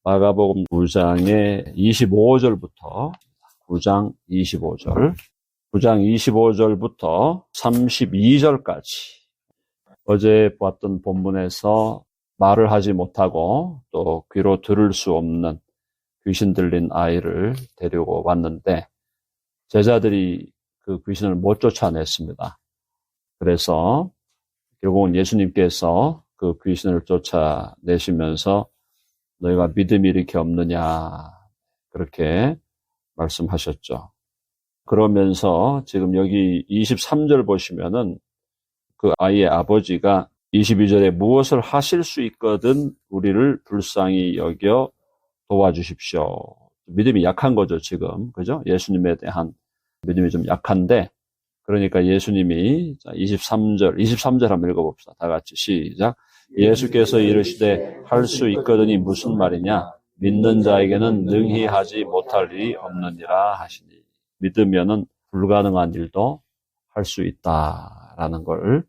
마가복음 9장의 25절부터 9장 25절부터 32절까지 어제 보았던 본문에서 말을 하지 못하고 또 귀로 들을 수 없는 귀신 들린 아이를 데리고 왔는데 제자들이 그 귀신을 못 쫓아냈습니다. 그래서 결국은 예수님께서 그 귀신을 쫓아내시면서 너희가 믿음이 이렇게 없느냐 그렇게 말씀하셨죠. 그러면서 지금 여기 23절 보시면은 그 아이의 아버지가 22절에 무엇을 하실 수 있거든 우리를 불쌍히 여겨 도와주십시오. 믿음이 약한 거죠, 지금. 그죠? 예수님에 대한 믿음이 좀 약한데, 그러니까 예수님이 23절 한번 읽어봅시다. 다 같이 시작. 예수께서 이르시되 할 수 있거든이 무슨 말이냐? 믿는 자에게는 능히 하지 못할 일이 없느니라 하시니. 믿으면은 불가능한 일도 할 수 있다라는 걸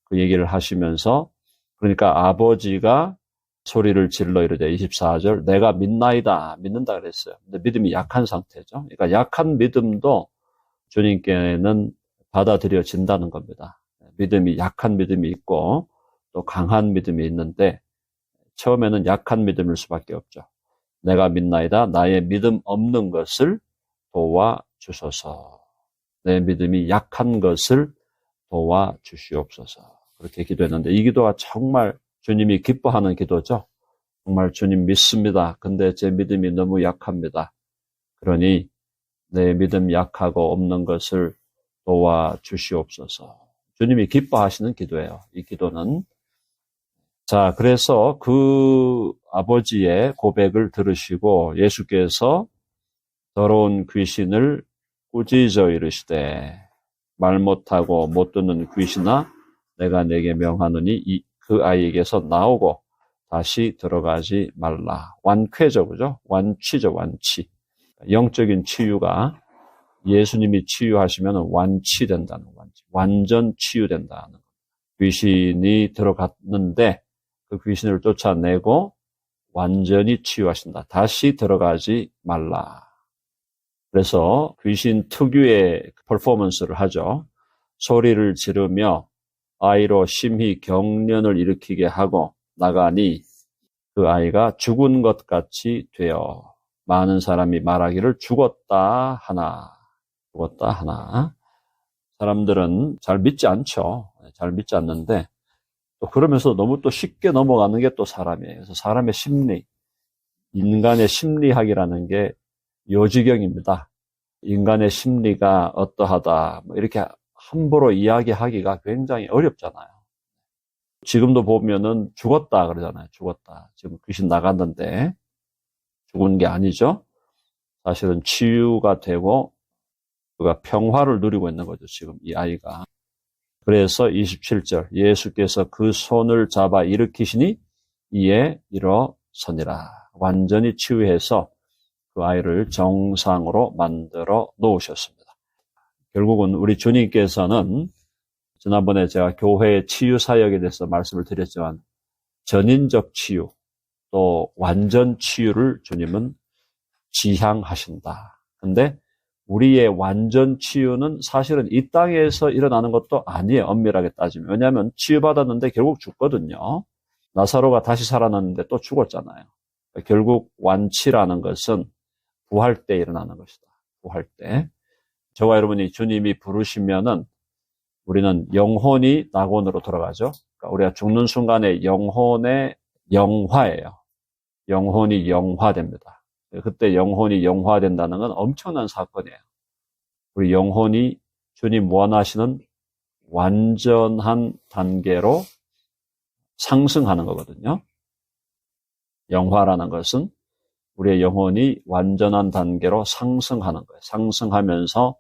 그 얘기를 하시면서, 그러니까 아버지가 소리를 질러 이르되 24절 내가 믿나이다. 믿는다 그랬어요. 근데 믿음이 약한 상태죠. 그러니까 약한 믿음도 주님께는 받아들여진다는 겁니다. 믿음이 약한 믿음이 있고 또 강한 믿음이 있는데 처음에는 약한 믿음일 수밖에 없죠. 내가 믿나이다. 나의 믿음 없는 것을 도와주소서. 내 믿음이 약한 것을 도와주시옵소서. 그렇게 기도했는데 이 기도가 정말 주님이 기뻐하는 기도죠. 정말 주님 믿습니다. 근데 제 믿음이 너무 약합니다. 그러니 내 믿음 약하고 없는 것을 도와주시옵소서. 주님이 기뻐하시는 기도예요. 이 기도는. 자, 그래서 그 아버지의 고백을 들으시고 예수께서 더러운 귀신을 꾸짖어 이르시되 말 못하고 못 듣는 귀신아 내가 내게 명하노니 그 아이에게서 나오고 다시 들어가지 말라. 완쾌죠, 그죠? 완치죠, 완치. 영적인 치유가 예수님이 치유하시면 완치된다는 완치. 완전 치유된다는. 귀신이 들어갔는데 그 귀신을 쫓아내고 완전히 치유하신다. 다시 들어가지 말라. 그래서 귀신 특유의 퍼포먼스를 하죠. 소리를 지르며 아이로 심히 경련을 일으키게 하고 나가니 그 아이가 죽은 것 같이 되어 많은 사람이 말하기를 죽었다 하나. 사람들은 잘 믿지 않죠. 잘 믿지 않는데 또 그러면서 너무 또 쉽게 넘어가는 게 또 사람이에요. 그래서 사람의 심리, 인간의 심리학이라는 게 요지경입니다. 인간의 심리가 어떠하다 이렇게 함부로 이야기하기가 굉장히 어렵잖아요. 지금도 보면은 죽었다 그러잖아요. 죽었다. 지금 귀신 나갔는데 죽은 게 아니죠. 사실은 치유가 되고 그가 평화를 누리고 있는 거죠. 지금 이 아이가. 그래서 27절 예수께서 그 손을 잡아 일으키시니 이에 일어서니라. 완전히 치유해서 그 아이를 정상으로 만들어 놓으셨습니다. 결국은 우리 주님께서는 지난번에 제가 교회의 치유 사역에 대해서 말씀을 드렸지만 전인적 치유 또 완전 치유를 주님은 지향하신다. 근데 우리의 완전 치유는 사실은 이 땅에서 일어나는 것도 아니에요. 엄밀하게 따지면. 왜냐하면 치유받았는데 결국 죽거든요. 나사로가 다시 살아났는데 또 죽었잖아요. 결국 완치라는 것은 부활 때 일어나는 것이다. 부활 때. 저와 여러분이 주님이 부르시면은 우리는 영혼이 낙원으로 돌아가죠. 그러니까 우리가 죽는 순간에 영혼의 영화예요. 영혼이 영화됩니다. 그때 영혼이 영화된다는 건 엄청난 사건이에요. 우리 영혼이 주님 원하시는 완전한 단계로 상승하는 거거든요. 영화라는 것은 우리의 영혼이 완전한 단계로 상승하는 거예요. 상승하면서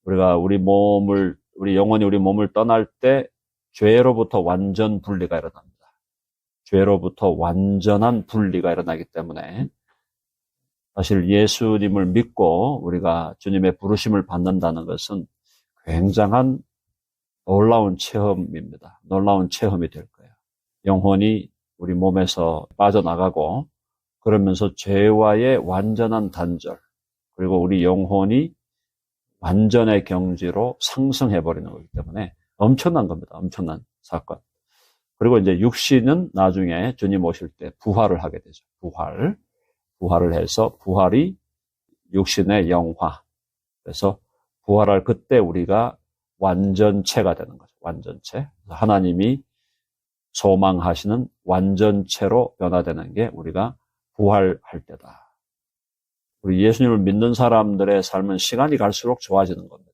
우리가 우리 영혼이 우리 몸을 떠날 때 죄로부터 완전 분리가 일어납니다. 죄로부터 완전한 분리가 일어나기 때문에 사실 예수님을 믿고 우리가 주님의 부르심을 받는다는 것은 굉장한 놀라운 체험입니다. 놀라운 체험이 될 거예요. 영혼이 우리 몸에서 빠져나가고 그러면서 죄와의 완전한 단절, 그리고 우리 영혼이 완전의 경지로 상승해버리는 거기 때문에 엄청난 겁니다. 엄청난 사건. 그리고 이제 육신은 나중에 주님 오실 때 부활을 하게 되죠. 부활을 해서 부활이 육신의 영화. 그래서 부활할 그때 우리가 완전체가 되는 거죠. 완전체. 하나님이 소망하시는 완전체로 변화되는 게 우리가 부활할 때다. 우리 예수님을 믿는 사람들의 삶은 시간이 갈수록 좋아지는 겁니다.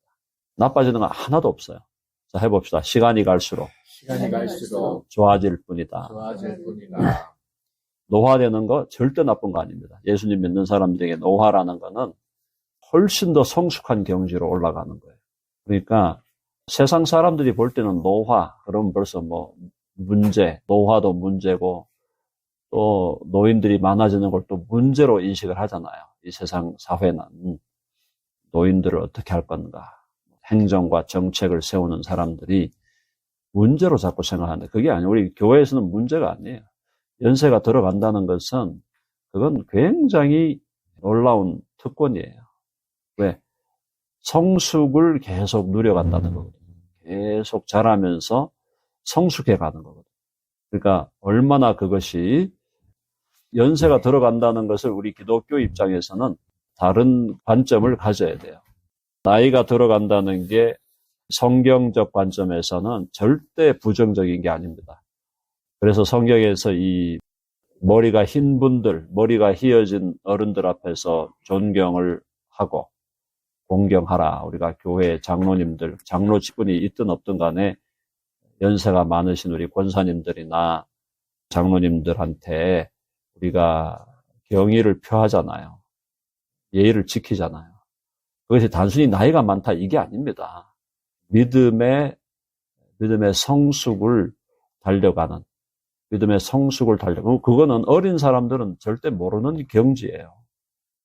나빠지는 건 하나도 없어요. 자, 해봅시다. 시간이 갈수록 좋아질 뿐이다. 노화되는 거 절대 나쁜 거 아닙니다. 예수님 믿는 사람들에게 노화라는 거는 훨씬 더 성숙한 경지로 올라가는 거예요. 그러니까 세상 사람들이 볼 때는 노화, 그러면 벌써 뭐 문제, 노화도 문제고 또 노인들이 많아지는 걸 또 문제로 인식을 하잖아요. 이 세상 사회는 노인들을 어떻게 할 건가. 행정과 정책을 세우는 사람들이 문제로 자꾸 생각하는데 그게 아니에요. 우리 교회에서는 문제가 아니에요. 연세가 들어간다는 것은 그건 굉장히 놀라운 특권이에요. 왜? 성숙을 계속 누려간다는 거거든요. 계속 자라면서 성숙해가는 거거든요. 그러니까 얼마나 그것이 연세가 들어간다는 것을 우리 기독교 입장에서는 다른 관점을 가져야 돼요. 나이가 들어간다는 게 성경적 관점에서는 절대 부정적인 게 아닙니다. 그래서 성경에서 이 머리가 흰 분들, 머리가 휘어진 어른들 앞에서 존경을 하고 공경하라. 우리가 교회 장로님들, 장로 직분이 있든 없든 간에 연세가 많으신 우리 권사님들이나 장로님들한테 우리가 경의를 표하잖아요. 예의를 지키잖아요. 그것이 단순히 나이가 많다 이게 아닙니다. 믿음의 성숙을 달려가는, 그거는 어린 사람들은 절대 모르는 경지예요.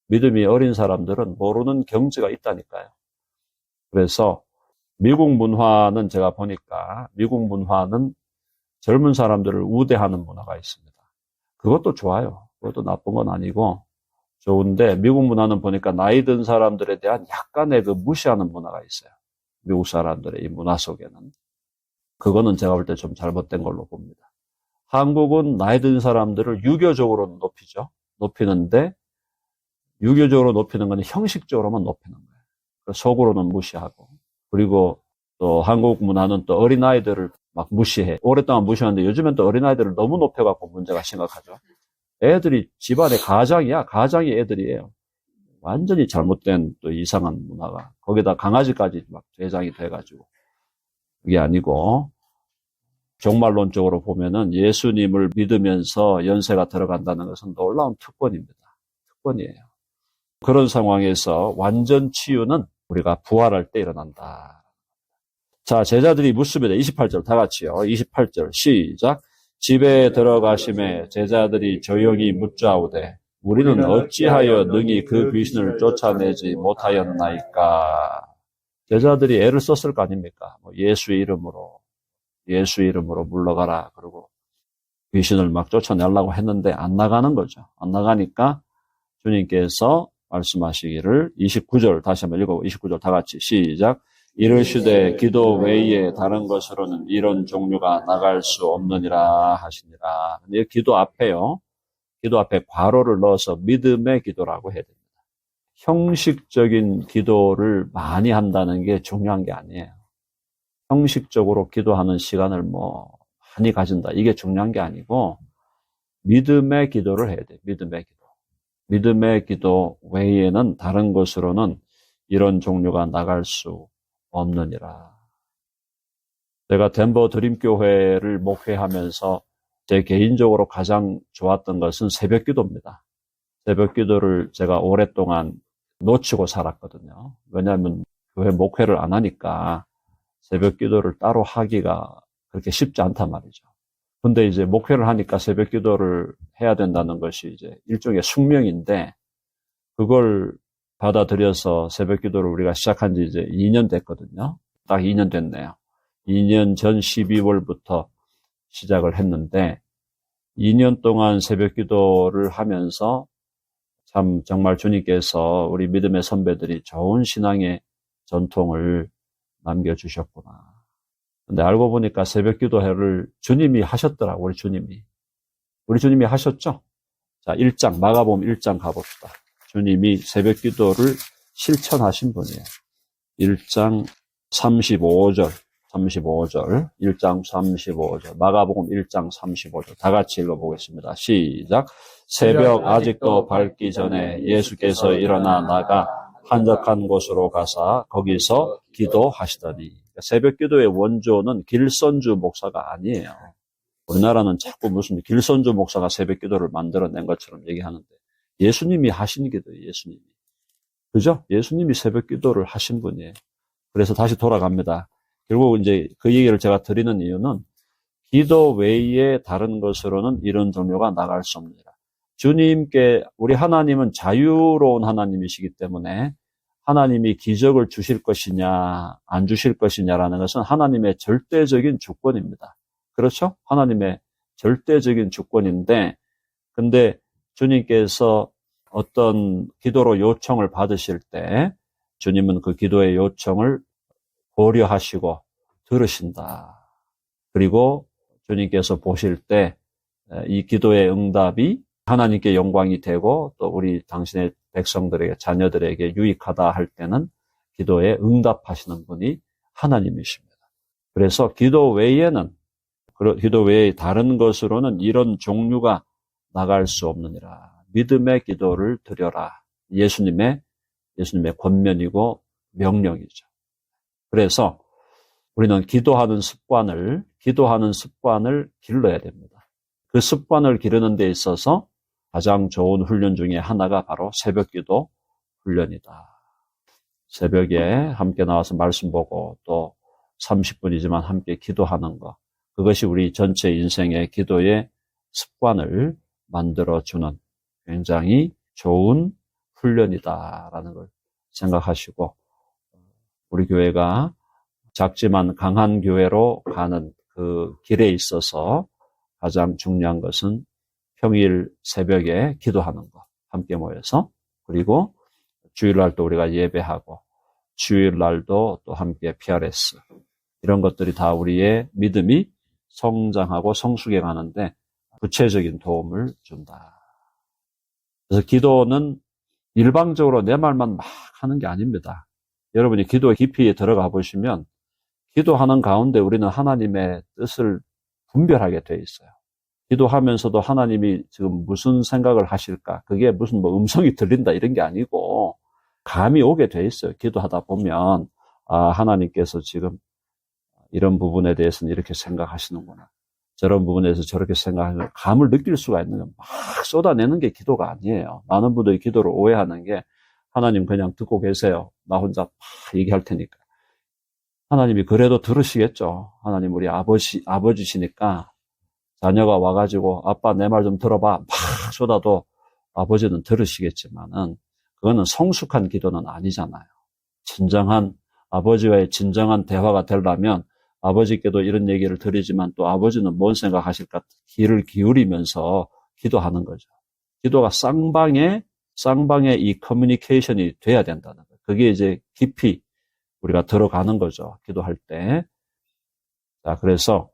믿음이 어린 사람들은 모르는 경지가 있다니까요. 그래서 미국 문화는 제가 보니까 미국 문화는 젊은 사람들을 우대하는 문화가 있습니다. 그것도 좋아요. 그것도 나쁜 건 아니고 좋은데 미국 문화는 보니까 나이 든 사람들에 대한 약간의 그 무시하는 문화가 있어요. 미국 사람들의 이 문화 속에는. 그거는 제가 볼 때 좀 잘못된 걸로 봅니다. 한국은 나이 든 사람들을 유교적으로 높이죠. 높이는데 유교적으로 높이는 건 형식적으로만 높이는 거예요. 속으로는 무시하고. 그리고 또 한국 문화는 또 어린아이들을 막 무시해. 오랫동안 무시하는데 요즘엔 또 어린아이들을 너무 높여갖고 문제가 심각하죠. 애들이 집안의 가장이 애들이에요. 완전히 잘못된 또 이상한 문화가. 거기다 강아지까지 막 대장이 돼가지고. 그게 아니고, 종말론적으로 보면은 예수님을 믿으면서 연세가 들어간다는 것은 놀라운 특권입니다. 특권이에요. 그런 상황에서 완전 치유는 우리가 부활할 때 일어난다. 자, 제자들이 묻습니다. 28절 다 같이요. 28절 시작. 집에 들어가심에 제자들이 조용히 묻자오되 우리는 어찌하여 능히 그 귀신을 쫓아내지 못하였나이까. 제자들이 애를 썼을 거 아닙니까? 예수의 이름으로 물러가라. 그러고 귀신을 막 쫓아내려고 했는데 안 나가는 거죠. 안 나가니까 주님께서 말씀하시기를 29절 다시 한번 읽어보고 29절 다 같이 시작. 이르시되 기도 외에 다른 것으로는 이런 종류가 나갈 수 없느니라 하시니라. 근데 기도 앞에요. 기도 앞에 괄호를 넣어서 믿음의 기도라고 해야 됩니다. 형식적인 기도를 많이 한다는 게 중요한 게 아니에요. 형식적으로 기도하는 시간을 많이 가진다. 이게 중요한 게 아니고 믿음의 기도를 해야 돼요. 믿음의 기도. 믿음의 기도 외에는 다른 것으로는 이런 종류가 나갈 수 없느니라. 제가 덴버 드림교회를 목회하면서 제 개인적으로 가장 좋았던 것은 새벽 기도입니다. 새벽 기도를 제가 오랫동안 놓치고 살았거든요. 왜냐하면 교회 목회를 안 하니까 새벽 기도를 따로 하기가 그렇게 쉽지 않단 말이죠. 근데 이제 목회를 하니까 새벽 기도를 해야 된다는 것이 이제 일종의 숙명인데 그걸 받아들여서 새벽 기도를 우리가 시작한 지 이제 2년 됐거든요. 딱 2년 됐네요. 2년 전 12월부터 시작을 했는데 2년 동안 새벽 기도를 하면서 참 정말 주님께서 우리 믿음의 선배들이 좋은 신앙의 전통을 남겨주셨구나. 근데 알고 보니까 새벽 기도회를 주님이 하셨더라고, 우리 주님이. 우리 주님이 하셨죠? 자, 1장, 마가복음 1장 가봅시다. 주님이 새벽 기도를 실천하신 분이에요. 1장 35절, 1장 35절, 마가복음 1장 35절. 다 같이 읽어보겠습니다. 시작. 새벽 아직도 밝기 전에 예수께서 일어나 나가 한적한 곳으로 가사 거기서 기도하시더니. 새벽 기도의 원조는 길선주 목사가 아니에요. 우리나라는 자꾸 무슨 길선주 목사가 새벽 기도를 만들어낸 것처럼 얘기하는데 예수님이 하신 기도예요, 예수님이. 그죠? 예수님이 새벽 기도를 하신 분이에요. 그래서 다시 돌아갑니다. 결국 이제 그 얘기를 제가 드리는 이유는 기도 외에 다른 것으로는 이런 종류가 나갈 수 없느니라. 주님께, 우리 하나님은 자유로운 하나님이시기 때문에 하나님이 기적을 주실 것이냐, 안 주실 것이냐라는 것은 하나님의 절대적인 주권입니다. 그렇죠? 하나님의 절대적인 주권인데, 근데 주님께서 어떤 기도로 요청을 받으실 때 주님은 그 기도의 요청을 고려하시고 들으신다. 그리고 주님께서 보실 때 이 기도의 응답이 하나님께 영광이 되고 또 우리 당신의 백성들에게, 자녀들에게 유익하다 할 때는 기도에 응답하시는 분이 하나님이십니다. 그래서 기도 외에는, 기도 외에 다른 것으로는 이런 종류가 나갈 수 없느니라. 믿음의 기도를 드려라. 예수님의 권면이고 명령이죠. 그래서 우리는 기도하는 습관을 길러야 됩니다. 그 습관을 기르는 데 있어서 가장 좋은 훈련 중에 하나가 바로 새벽 기도 훈련이다. 새벽에 함께 나와서 말씀 보고 또 30분이지만 함께 기도하는 것. 그것이 우리 전체 인생의 기도의 습관을 만들어주는 굉장히 좋은 훈련이다라는 걸 생각하시고, 우리 교회가 작지만 강한 교회로 가는 그 길에 있어서 가장 중요한 것은 평일 새벽에 기도하는 것, 함께 모여서, 그리고 주일날도 우리가 예배하고 주일날도 또 함께 PRS, 이런 것들이 다 우리의 믿음이 성장하고 성숙해 가는데 구체적인 도움을 준다. 그래서 기도는 일방적으로 내 말만 막 하는 게 아닙니다. 여러분이 기도의 깊이에 들어가 보시면 기도하는 가운데 우리는 하나님의 뜻을 분별하게 돼 있어요. 기도하면서도 하나님이 지금 무슨 생각을 하실까? 그게 무슨 뭐 음성이 들린다 이런 게 아니고 감이 오게 돼 있어요. 기도하다 보면 하나님께서 지금 이런 부분에 대해서는 이렇게 생각하시는구나. 저런 부분에서 저렇게 생각하는 감을 느낄 수가 있는 건 막 쏟아내는 게 기도가 아니에요. 많은 분들이 기도를 오해하는 게 하나님 그냥 듣고 계세요. 나 혼자 막 얘기할 테니까. 하나님이 그래도 들으시겠죠. 하나님 우리 아버지시니까 자녀가 와가지고 아빠 내 말 좀 들어봐 막 쏟아도 아버지는 들으시겠지만은 그거는 성숙한 기도는 아니잖아요. 진정한 아버지와의 진정한 대화가 되려면 아버지께도 이런 얘기를 드리지만 또 아버지는 뭔 생각하실까 귀를 기울이면서 기도하는 거죠. 기도가 쌍방의 이 커뮤니케이션이 돼야 된다는 거예요. 그게 이제 깊이 우리가 들어가는 거죠. 기도할 때. 자, 그래서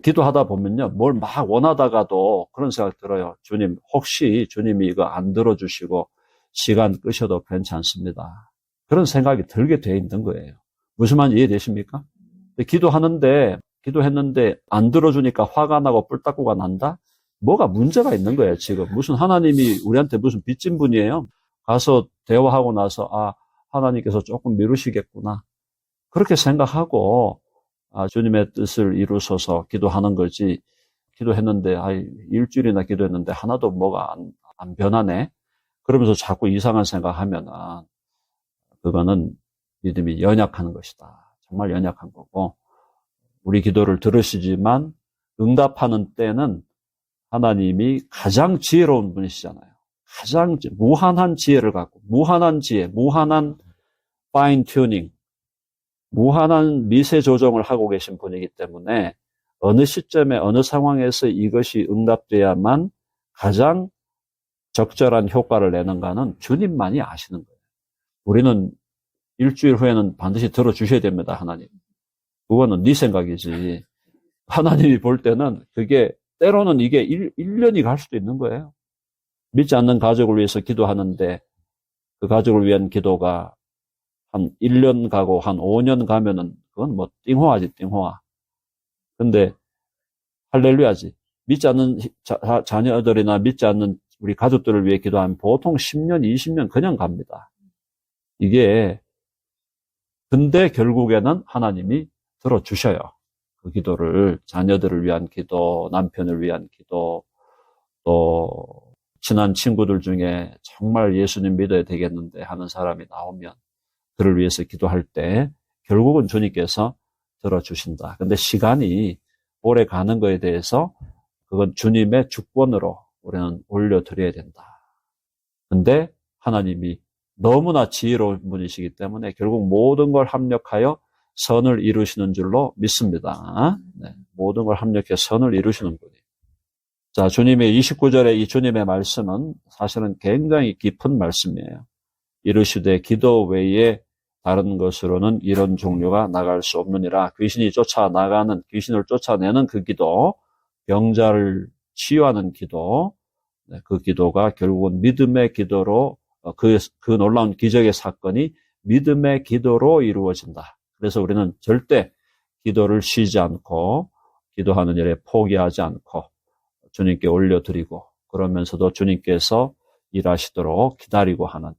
기도하다 보면요, 뭘 막 원하다가도 그런 생각 들어요. 주님, 혹시 주님이 이거 안 들어주시고 시간 끄셔도 괜찮습니다. 그런 생각이 들게 돼 있는 거예요. 무슨 말인지 이해되십니까? 기도했는데 안 들어주니까 화가 나고 뿔따구가 난다? 뭐가 문제가 있는 거예요, 지금. 무슨 하나님이 우리한테 무슨 빚진 분이에요? 가서 대화하고 나서, 하나님께서 조금 미루시겠구나. 그렇게 생각하고, 주님의 뜻을 이루소서 기도하는 거지. 기도했는데, 일주일이나 기도했는데 하나도 뭐가 안 변하네? 그러면서 자꾸 이상한 생각하면은, 그거는 믿음이 연약한 것이다. 정말 연약한 거고, 우리 기도를 들으시지만 응답하는 때는 하나님이 가장 지혜로운 분이시잖아요. 가장 무한한 지혜를 갖고, 무한한 지혜, 무한한 파인 튜닝, 무한한 미세 조정을 하고 계신 분이기 때문에 어느 시점에 어느 상황에서 이것이 응답돼야만 가장 적절한 효과를 내는가는 주님만이 아시는 거예요. 우리는 일주일 후에는 반드시 들어주셔야 됩니다, 하나님. 그거는 네 생각이지. 하나님이 볼 때는 그게 때로는 이게 1년이 갈 수도 있는 거예요. 믿지 않는 가족을 위해서 기도하는데 그 가족을 위한 기도가 한 1년 가고 한 5년 가면은 그건 뭐 띵호하지, 띵호하. 근데 할렐루야지. 믿지 않는 자녀들이나 믿지 않는 우리 가족들을 위해 기도하면 보통 10년, 20년 그냥 갑니다. 이게 근데 결국에는 하나님이 들어주셔요. 그 기도를 자녀들을 위한 기도, 남편을 위한 기도, 또 친한 친구들 중에 정말 예수님 믿어야 되겠는데 하는 사람이 나오면 그를 위해서 기도할 때 결국은 주님께서 들어주신다. 근데 시간이 오래 가는 거에 대해서 그건 주님의 주권으로 우리는 올려드려야 된다. 근데 하나님이 너무나 지혜로운 분이시기 때문에 결국 모든 걸 합력하여 선을 이루시는 줄로 믿습니다. 네, 모든 걸 합력해 선을 이루시는 분이. 자, 주님의 29절의 이 주님의 말씀은 사실은 굉장히 깊은 말씀이에요. 이르시되 기도 외에 다른 것으로는 이런 종류가 나갈 수 없느니라. 귀신을 쫓아내는 그 기도, 병자를 치유하는 기도, 그 기도가 결국은 믿음의 기도로 그 놀라운 기적의 사건이 믿음의 기도로 이루어진다. 그래서 우리는 절대 기도를 쉬지 않고 기도하는 일에 포기하지 않고 주님께 올려드리고 그러면서도 주님께서 일하시도록 기다리고 하는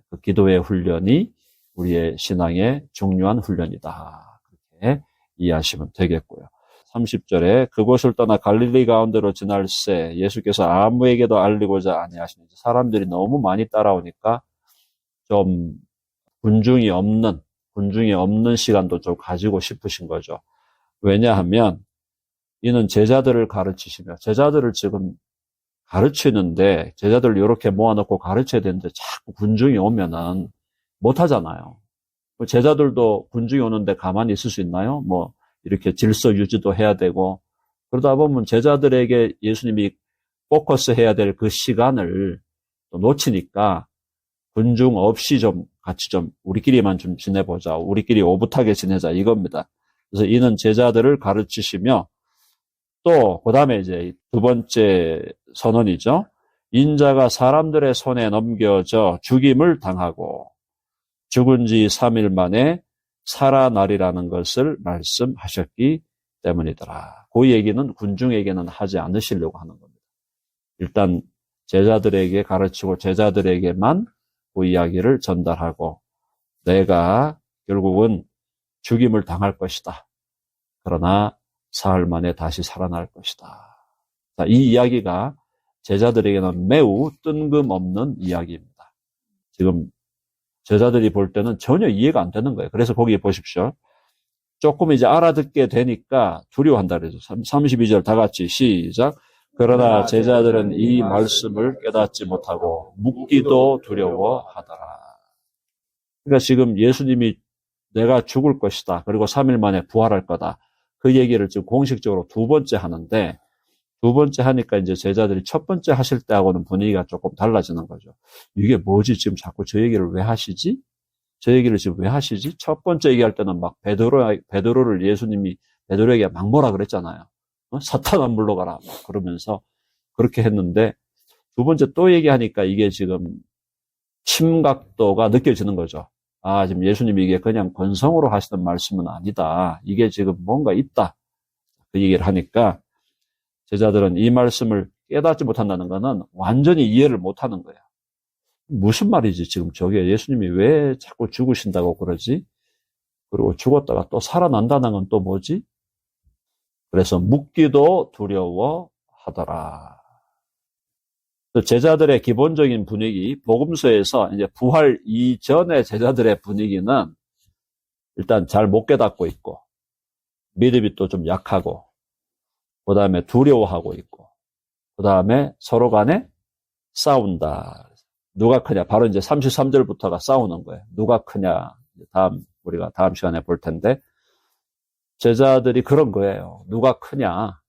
그 기도의 훈련이 우리의 신앙의 중요한 훈련이다. 그렇게 이해하시면 되겠고요. 30절에 그곳을 떠나 갈릴리 가운데로 지날새 예수께서 아무에게도 알리고자 아니하시니 사람들이 너무 많이 따라오니까 좀 군중이 없는 시간도 좀 가지고 싶으신 거죠. 왜냐하면 이는 제자들을 가르치시며 제자들을 지금 가르치는데 제자들을 이렇게 모아놓고 가르쳐야 되는데 자꾸 군중이 오면은 못하잖아요. 제자들도 군중이 오는데 가만히 있을 수 있나요? 뭐 이렇게 질서 유지도 해야 되고 그러다 보면 제자들에게 예수님이 포커스 해야 될 그 시간을 또 놓치니까 군중 없이 좀 같이 좀 우리끼리만 좀 지내보자. 우리끼리 오붓하게 지내자 이겁니다. 그래서 이는 제자들을 가르치시며 또 그다음에 이제 두 번째 선언이죠. 인자가 사람들의 손에 넘겨져 죽임을 당하고 죽은 지 3일 만에 살아나리라는 것을 말씀하셨기 때문이더라. 그 얘기는 군중에게는 하지 않으시려고 하는 겁니다. 일단 제자들에게 가르치고 제자들에게만 그 이야기를 전달하고 내가 결국은 죽임을 당할 것이다. 그러나 사흘 만에 다시 살아날 것이다. 자, 이 이야기가 제자들에게는 매우 뜬금없는 이야기입니다. 지금 제자들이 볼 때는 전혀 이해가 안 되는 거예요. 그래서 거기 보십시오. 조금 이제 알아듣게 되니까 두려워한다 그러죠. 32절 다 같이 시작. 그러나 제자들은 이 말씀을 깨닫지 못하고 묻기도 두려워하더라. 그러니까 지금 예수님이 내가 죽을 것이다. 그리고 3일 만에 부활할 거다. 그 얘기를 지금 공식적으로 두 번째 하는데 두 번째 하니까 이제 제자들이 첫 번째 하실 때하고는 분위기가 조금 달라지는 거죠. 이게 뭐지? 지금 자꾸 저 얘기를 왜 하시지? 저 얘기를 지금 왜 하시지? 첫 번째 얘기할 때는 막 베드로를 예수님이 베드로에게 막 뭐라 그랬잖아요. 사탄아 물러가라. 막 그러면서 그렇게 했는데 두 번째 또 얘기하니까 이게 지금 심각도가 느껴지는 거죠. 아, 지금 예수님이 이게 그냥 권성으로 하시는 말씀은 아니다. 이게 지금 뭔가 있다. 그 얘기를 하니까 제자들은 이 말씀을 깨닫지 못한다는 것은 완전히 이해를 못하는 거예요. 무슨 말이지? 지금 저게 예수님이 왜 자꾸 죽으신다고 그러지? 그리고 죽었다가 또 살아난다는 건 또 뭐지? 그래서 묻기도 두려워하더라. 제자들의 기본적인 분위기, 복음서에서 이제 부활 이전의 제자들의 분위기는 일단 잘 못 깨닫고 있고, 믿음이 또 좀 약하고, 그 다음에 두려워하고 있고, 그 다음에 서로 간에 싸운다. 누가 크냐? 바로 이제 33절부터가 싸우는 거예요. 누가 크냐? 우리가 다음 시간에 볼 텐데, 제자들이 그런 거예요. 누가 크냐?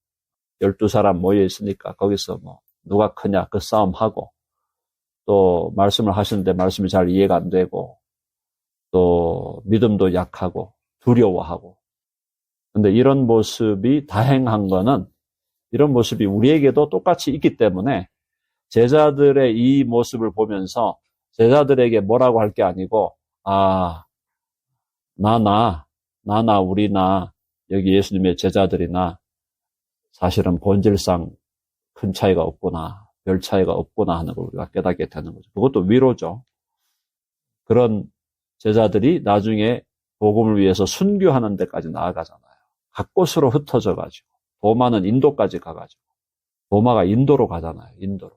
12사람 모여 있으니까 거기서 누가 크냐 그 싸움하고, 또 말씀을 하시는데 말씀이 잘 이해가 안 되고, 또 믿음도 약하고 두려워하고. 근데 이런 모습이 다행한 거는, 이런 모습이 우리에게도 똑같이 있기 때문에 제자들의 이 모습을 보면서 제자들에게 뭐라고 할 게 아니고, 우리나 여기 예수님의 제자들이나 사실은 본질상 큰 차이가 없구나, 별 차이가 없구나 하는 걸 우리가 깨닫게 되는 거죠. 그것도 위로죠. 그런 제자들이 나중에 복음을 위해서 순교하는 데까지 나아가잖아요. 각 곳으로 흩어져가지고, 도마는 인도까지 가가지고, 도마가 인도로 가잖아요. 인도로.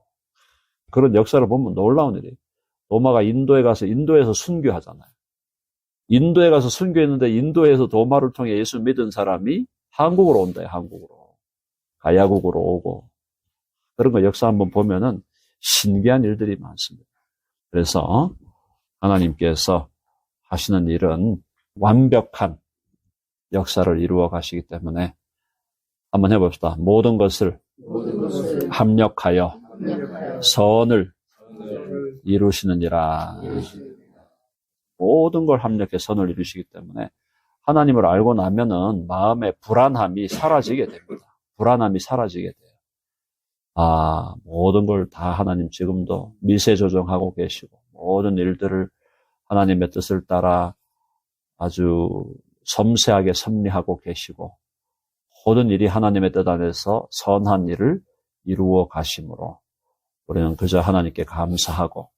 그런 역사를 보면 놀라운 일이에요. 도마가 인도에 가서 인도에서 순교하잖아요. 인도에 가서 순교했는데 인도에서 도마를 통해 예수 믿은 사람이 한국으로 온다요. 한국으로. 가야국으로 오고. 그런 거 역사 한번 보면은 신기한 일들이 많습니다. 그래서 하나님께서 하시는 일은 완벽한 역사를 이루어 가시기 때문에 한번 해봅시다. 모든 것을 합력하여 선을 이루시느니라. 모든 걸 합력해 선을 이루시기 때문에 하나님을 알고 나면은 마음의 불안함이 사라지게 됩니다. 불안함이 사라지게 돼요. 모든 걸 다 하나님 지금도 미세 조정하고 계시고, 모든 일들을 하나님의 뜻을 따라 아주 섬세하게 섭리하고 계시고, 모든 일이 하나님의 뜻 안에서 선한 일을 이루어 가심으로 우리는 그저 하나님께 감사하고,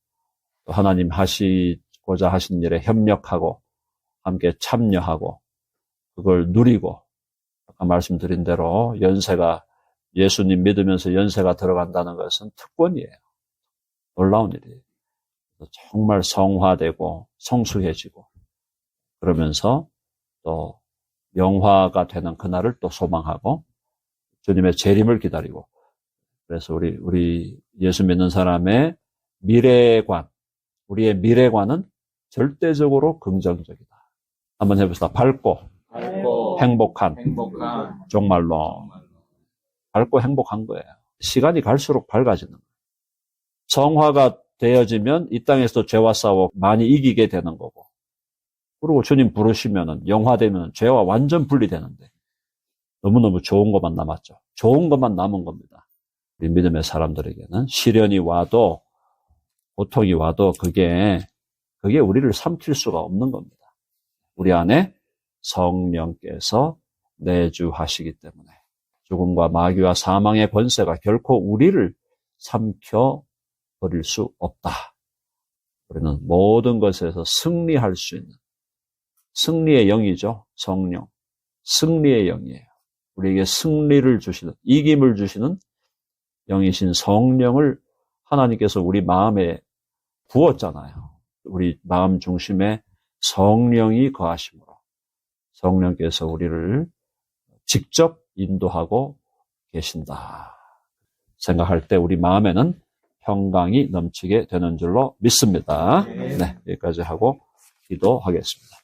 또 하나님 하시고자 하신 일에 협력하고 함께 참여하고 그걸 누리고, 아까 말씀드린 대로 연세가, 예수님 믿으면서 연세가 들어간다는 것은 특권이에요. 놀라운 일이에요. 정말 성화되고 성숙해지고, 그러면서 또 영화가 되는 그날을 또 소망하고 주님의 재림을 기다리고. 그래서 우리 예수 믿는 사람의 미래관, 우리의 미래관은 절대적으로 긍정적이다. 한번 해봅시다. 밝고 행복한 정말로 밝고 행복한 거예요. 시간이 갈수록 밝아지는 거예요. 성화가 되어지면 이 땅에서도 죄와 싸워 많이 이기게 되는 거고, 그리고 주님 부르시면은 영화되면 죄와 완전 분리되는데 너무너무 좋은 것만 남았죠. 좋은 것만 남은 겁니다. 우리 믿음의 사람들에게는 시련이 와도, 고통이 와도 그게 우리를 삼킬 수가 없는 겁니다. 우리 안에 성령께서 내주하시기 때문에 죽음과 마귀와 사망의 권세가 결코 우리를 삼켜버릴 수 없다. 우리는 모든 것에서 승리할 수 있는 승리의 영이죠. 성령. 승리의 영이에요. 우리에게 승리를 주시는, 이김을 주시는 영이신 성령을 하나님께서 우리 마음에 부었잖아요. 우리 마음 중심에 성령이 거하심으로 성령께서 우리를 직접 인도하고 계신다 생각할 때 우리 마음에는 평강이 넘치게 되는 줄로 믿습니다. 네, 여기까지 하고 기도하겠습니다.